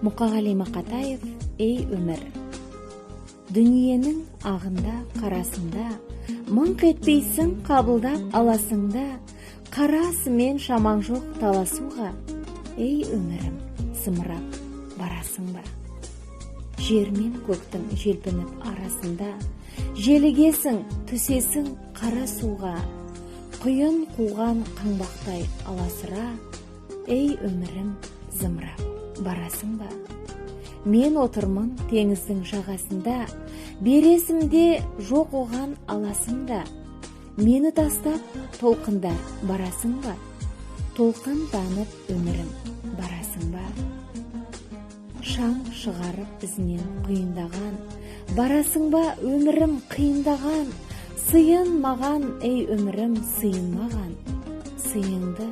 Мұқағали Мақатаев, ей өмір. Дүниенің ағында, қарасында, мыңқ етпейсің қабылдап аласыңда, қарасымен шамаң жоқ таласуға, ей өмірім, зымырап барасың ба? Жер мен көктің желпініп арасында, желігесің, түсесің қара суға, құйын қуған қаңбақтай аласыра, ей өмірім, зымырап барасың ба? Мен отырмын теңіздің жағасында, бересімде жоқ оған аласында, мені тастап толқындар барасың ба? Толқынданып өмірім барасың ба? Шаң шығарып ізінен құйындаған, барасың ба өмірім қиындаған? Сыйын маған, ей өмірім, сыйын маған, сыйыңды